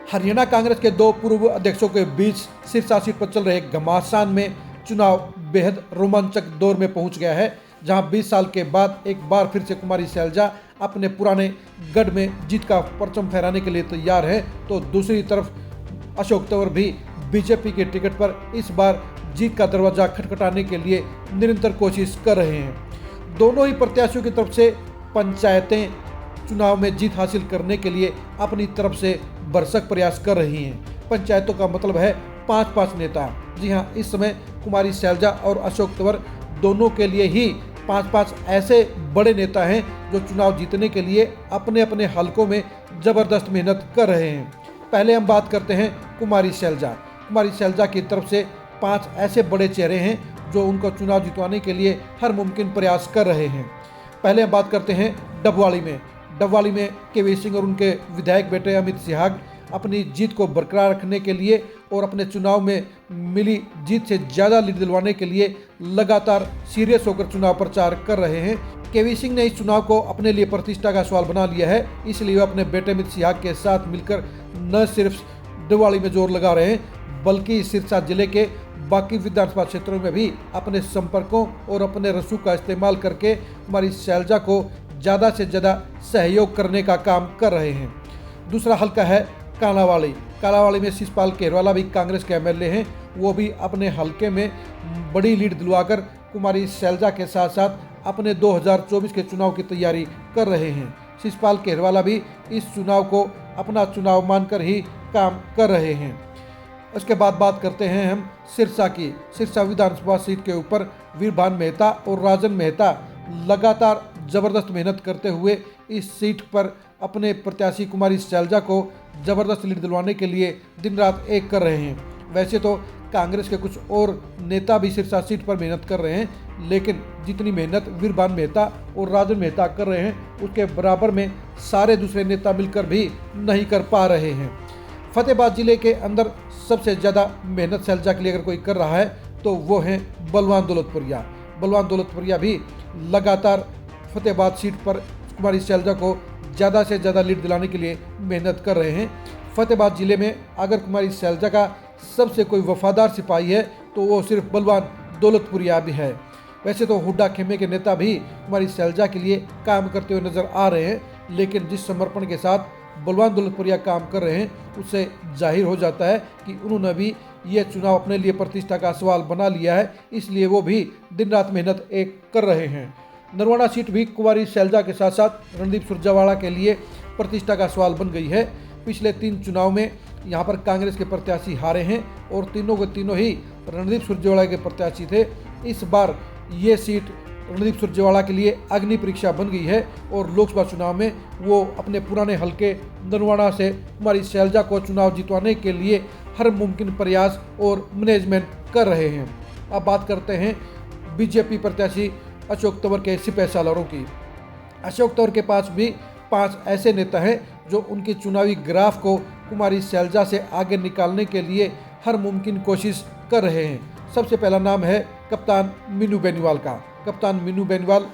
हरियाणा कांग्रेस के दो पूर्व अध्यक्षों के बीच सिरसा सीट पर चल रहे घमासान में चुनाव बेहद रोमांचक दौर में पहुंच गया है, जहां 20 साल के बाद एक बार फिर से कुमारी शैलजा अपने पुराने गढ़ में जीत का परचम फहराने के लिए तैयार है, तो दूसरी तरफ अशोक तंवर भी बीजेपी के टिकट पर इस बार जीत का दरवाजा खटखटाने के लिए निरंतर कोशिश कर रहे हैं। दोनों ही प्रत्याशियों की तरफ से पंचायतें चुनाव में जीत हासिल करने के लिए अपनी तरफ से भरसक प्रयास कर रही हैं। पंचायतों का मतलब है 5-5 नेता। जी हां, इस समय कुमारी शैलजा और अशोक तंवर दोनों के लिए ही 5-5 ऐसे बड़े नेता हैं जो चुनाव जीतने के लिए अपने अपने हलकों में जबरदस्त मेहनत कर रहे हैं। पहले हम बात करते हैं कुमारी शैलजा। कुमारी शैलजा की तरफ से 5 ऐसे बड़े चेहरे हैं जो उनको चुनाव जितवाने के लिए हर मुमकिन प्रयास कर रहे हैं। पहले हम बात करते हैं डबवाली में केवी सिंह और उनके विधायक बेटे अमित सिहाग अपनी जीत को बरकरार रखने के लिए और अपने चुनाव में मिली जीत से ज़्यादा लीड दिलवाने के लिए लगातार सीरियस होकर चुनाव प्रचार कर रहे हैं। केवी सिंह ने इस चुनाव को अपने लिए प्रतिष्ठा का सवाल बना लिया है, इसलिए वे अपने बेटे अमित सिहाग के साथ मिलकर न सिर्फ डबवाली में जोर लगा रहे हैं, बल्कि सिरसा जिले के बाकी विधानसभा क्षेत्रों में भी अपने संपर्कों और अपने रसूख का इस्तेमाल करके कुमारी शैलजा को ज़्यादा से ज़्यादा सहयोग करने का काम कर रहे हैं। दूसरा हल्का है कालावाड़ी में शिषपाल केरवाला भी कांग्रेस के एमएलए हैं। वो भी अपने हल्के में बड़ी लीड दिलवाकर कुमारी शैलजा के साथ साथ अपने 2024 के चुनाव की तैयारी कर रहे हैं। शिषपाल केरवाला भी इस चुनाव को अपना चुनाव मानकर ही काम कर रहे हैं। उसके बाद बात करते हैं हम सिरसा विधानसभा सीट के ऊपर वीरभान मेहता और राजन मेहता लगातार जबरदस्त मेहनत करते हुए इस सीट पर अपने प्रत्याशी कुमारी शैलजा को जबरदस्त लीड दिलवाने के लिए दिन रात एक कर रहे हैं। वैसे तो कांग्रेस के कुछ और नेता भी सिरसा सीट पर मेहनत कर रहे हैं, लेकिन जितनी मेहनत वीरभान मेहता और राजन मेहता कर रहे हैं उसके बराबर में सारे दूसरे नेता मिलकर भी नहीं कर पा रहे हैं। फतेहाबाद जिले के अंदर सबसे ज़्यादा मेहनत शैलजा के लिए अगर कोई कर रहा है तो वो हैं बलवान दौलतपुरिया भी लगातार फतेहाबाद सीट पर कुमारी शैलजा को ज़्यादा से ज़्यादा लीड दिलाने के लिए मेहनत कर रहे हैं। फतेहाबाद जिले में अगर कुमारी शैलजा का सबसे कोई वफादार सिपाही है तो वो सिर्फ बलवान दौलतपुरिया भी है। वैसे तो हुड्डा खेमे के नेता भी कुमारी शैलजा के लिए काम करते हुए नजर आ रहे हैं, लेकिन जिस समर्पण के साथ बलवान दौलतपुरिया काम कर रहे हैं उससे जाहिर हो जाता है कि उन्होंने भी ये चुनाव अपने लिए प्रतिष्ठा का सवाल बना लिया है, इसलिए वो भी दिन रात मेहनत एक कर रहे हैं। नरवाना सीट भी कुमारी शैलजा के साथ साथ रणदीप सुरजेवाला के लिए प्रतिष्ठा का सवाल बन गई है। पिछले 3 चुनाव में यहाँ पर कांग्रेस के प्रत्याशी हारे हैं और तीनों के तीनों ही रणदीप सुरजेवाला के प्रत्याशी थे। इस बार ये सीट रणदीप सुरजेवाला के लिए अग्नि परीक्षा बन गई है और लोकसभा चुनाव में वो अपने पुराने हलके नरवाना से कुमारी शैलजा को चुनाव जितवाने के लिए हर मुमकिन प्रयास और मैनेजमेंट कर रहे हैं। अब बात करते हैं बीजेपी प्रत्याशी अशोक तंवर के सिपह सालारों की। अशोक तंवर के पास भी 5 ऐसे नेता हैं जो उनकी चुनावी ग्राफ को कुमारी शैलजा से आगे निकालने के लिए हर मुमकिन कोशिश कर रहे हैं। सबसे पहला नाम है कप्तान मीनू बेनीवाल का। कप्तान मीनू बेनीवाल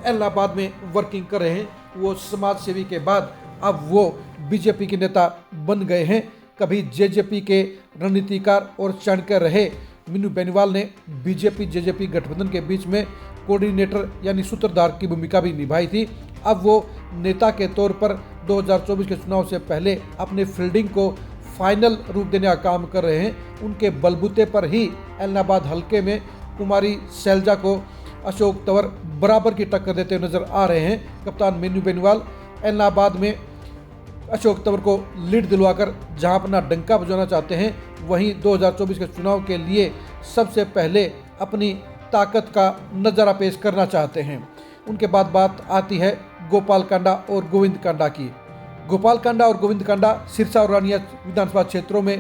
इलाहाबाद में वर्किंग कर रहे हैं। वो समाज सेवी के बाद अब वो बीजेपी के नेता बन गए हैं। कभी जेजेपी के रणनीतिकार और चाणक्य रहे मीनू बेनीवाल ने बीजेपी जेजेपी गठबंधन के बीच में कोऑर्डिनेटर यानी सूत्रधार की भूमिका भी निभाई थी। अब वो नेता के तौर पर 2024 के चुनाव से पहले अपने फील्डिंग को फाइनल रूप देने का काम कर रहे हैं। उनके बलबूते पर ही इलाहाबाद हल्के में कुमारी शैलजा को अशोक तंवर बराबर की टक्कर देते हुए नजर आ रहे हैं। कप्तान मीनू बेनीवाल इलाहाबाद में अशोक तंवर को लीड दिलवाकर जहां अपना डंका बजाना चाहते हैं, वहीं 2024 के चुनाव के लिए सबसे पहले अपनी ताकत का नज़ारा पेश करना चाहते हैं। उनके बाद बात आती है गोपाल कांडा और गोविंद कांडा की। गोपाल कांडा और गोविंद कांडा सिरसा और रानिया विधानसभा क्षेत्रों में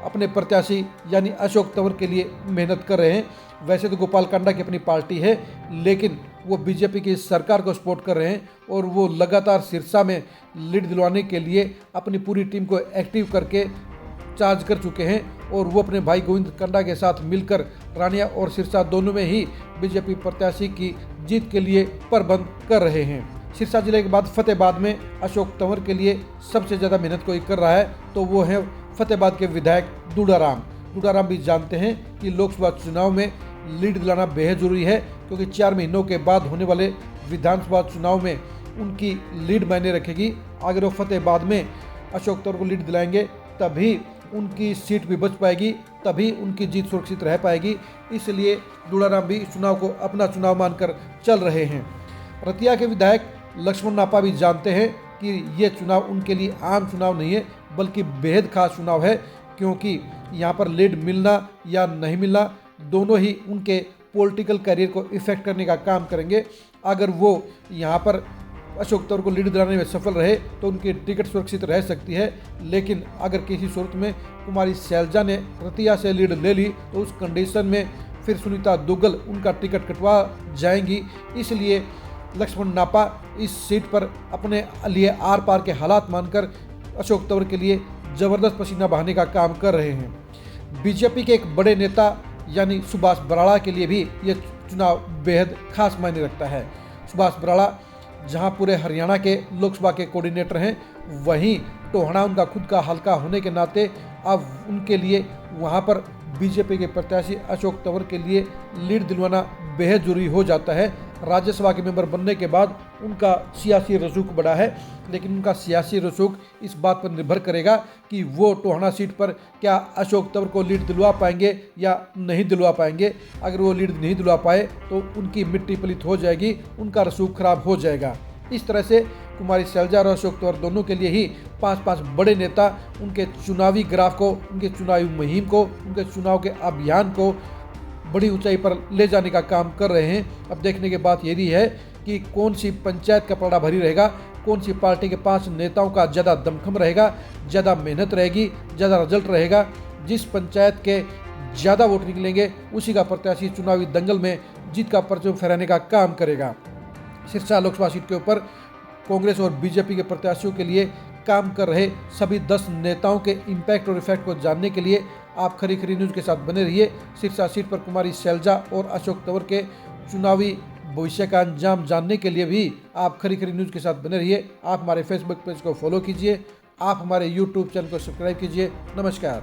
अपने प्रत्याशी यानी अशोक तंवर के लिए मेहनत कर रहे हैं। वैसे तो गोपाल कांडा की अपनी पार्टी है, लेकिन वो बीजेपी की सरकार को सपोर्ट कर रहे हैं और वो लगातार सिरसा में लीड दिलवाने के लिए अपनी पूरी टीम को एक्टिव करके चार्ज कर चुके हैं और वो अपने भाई गोविंद कांडा के साथ मिलकर रानिया और सिरसा दोनों में ही बीजेपी प्रत्याशी की जीत के लिए प्रबंध कर रहे हैं। सिरसा जिले के बाद फतेहाबाद में अशोक तंवर के लिए सबसे ज़्यादा मेहनत कोई कर रहा है तो वो है फतेहाबाद के विधायक दूडाराम भी जानते हैं कि लोकसभा चुनाव में लीड दिलाना बेहद जरूरी है, क्योंकि 4 महीनों के बाद होने वाले विधानसभा चुनाव में उनकी लीड मायने रखेगी। अगर वो फतेहाबाद में अशोक तंवर को लीड दिलाएंगे तभी उनकी सीट भी बच पाएगी, तभी उनकी जीत सुरक्षित रह पाएगी। इसलिए दूडाराम भी इस चुनाव को अपना चुनाव मानकर चल रहे हैं। रतिया के विधायक लक्ष्मण नापा भी जानते हैं कि ये चुनाव उनके लिए आम चुनाव नहीं है, बल्कि बेहद खास चुनाव है, क्योंकि यहाँ पर लीड मिलना या नहीं मिलना दोनों ही उनके पॉलिटिकल करियर को इफेक्ट करने का काम करेंगे। अगर वो यहाँ पर अशोक तंवर को लीड दिलाने में सफल रहे तो उनकी टिकट सुरक्षित रह सकती है, लेकिन अगर किसी सूरत में कुमारी शैलजा ने रतिया से लीड ले ली तो उस कंडीशन में फिर सुनीता दुग्गल उनका टिकट कटवा जाएंगी। इसलिए लक्ष्मण नापा इस सीट पर अपने लिए आर पार के हालात मानकर अशोक तंवर के लिए ज़बरदस्त पसीना बहाने का काम कर रहे हैं। बीजेपी के एक बड़े नेता यानी सुभाष बराड़ा के लिए भी ये चुनाव बेहद खास मायने रखता है। सुभाष बराड़ा जहां पूरे हरियाणा के लोकसभा के कोऑर्डिनेटर हैं, वहीं टोहाना उनका खुद का हलका होने के नाते अब उनके लिए वहां पर बीजेपी के प्रत्याशी अशोक तंवर के लिए लीड दिलवाना बेहद जरूरी हो जाता है। राज्यसभा के मेंबर बनने के बाद उनका सियासी रसूख बढ़ा है, लेकिन उनका सियासी रसूख इस बात पर निर्भर करेगा कि वो टोहाना सीट पर क्या अशोक तंवर को लीड दिलवा पाएंगे या नहीं दिलवा पाएंगे। अगर वो लीड नहीं दिलवा पाए तो उनकी मिट्टी पलित हो जाएगी, उनका रसूख खराब हो जाएगा। इस तरह से कुमारी शैलजा और अशोक तंवर दोनों के लिए ही 5 बड़े नेता उनके चुनावी ग्राफ को, उनके चुनावी मुहिम को, उनके चुनाव के अभियान को बड़ी ऊंचाई पर ले जाने का काम कर रहे हैं। अब देखने की बात यही है कि कौन सी पंचायत का पलड़ा भारी रहेगा, कौन सी पार्टी के 5 नेताओं का ज़्यादा दमखम रहेगा, ज़्यादा मेहनत रहेगी, ज़्यादा रिजल्ट रहेगा। जिस पंचायत के ज़्यादा वोट निकलेंगे उसी का प्रत्याशी चुनावी दंगल में जीत का परचम फहराने का काम करेगा। सिरसा लोकसभा सीट के ऊपर कांग्रेस और बीजेपी के प्रत्याशियों के लिए काम कर रहे सभी 10 नेताओं के इम्पैक्ट और इफेक्ट को जानने के लिए आप खरी खरी न्यूज़ के साथ बने रहिए। सिरसा सीट पर कुमारी शैलजा और अशोक तंवर के चुनावी भविष्य का अंजाम जानने के लिए भी आप खरी खरी न्यूज़ के साथ बने रहिए। आप हमारे फेसबुक पेज को फॉलो कीजिए, आप हमारे यूट्यूब चैनल को सब्सक्राइब कीजिए। नमस्कार।